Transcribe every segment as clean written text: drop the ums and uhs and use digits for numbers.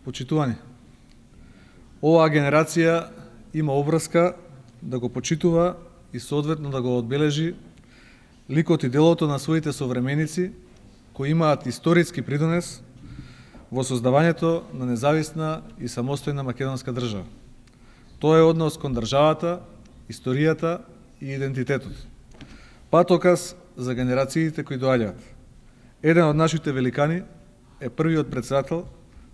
Почитувани, оваа генерација има обврска да го почитува и соодветно да го одбележи ликот и делото на своите современици кои имаат историски придонес во создавањето на независна и самостојна македонска држава. Тоа е однос кон државата, историјата и идентитетот. Патоказ за генерациите кои доаѓаат. Еден од нашите великани е првиот председател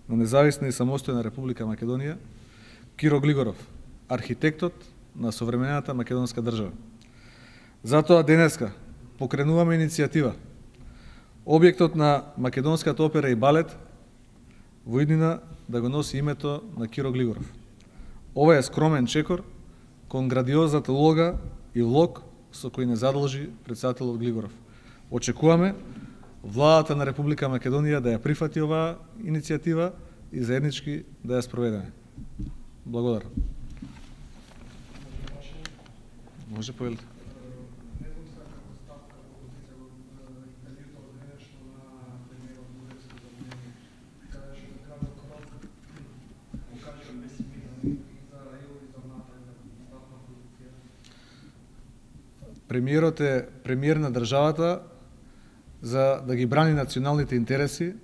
на независна и самостојна Република Македонија, Киро Глигоров, архитектот на современата македонска држава. Затоа денеска покренуваме иницијатива објектот на македонската опера и балет во иднина да го носи името на Киро Глигоров. Ова е скромен чекор кон градиозната улога и влог со кој не задолжи председателот Глигоров. Очекуваме владата на Република Македонија да ја прифати оваа иницијатива и заеднички да ја спроведеме. Благодарам. Може повелите. Премиерот е премиер на државата за да ги брани националните интереси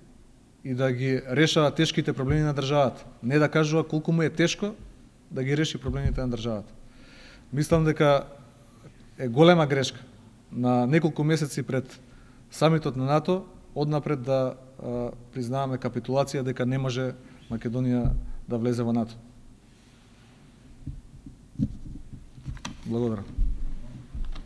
и да ги решава тешките проблеми на државата. Не да кажува колку му е тешко да ги реши проблемите на државата. Мислам дека е голема грешка на неколку месеци пред самитот на НАТО однапред да признаваме капитулација дека не може Македонија да влезе во НАТО. Благодарам.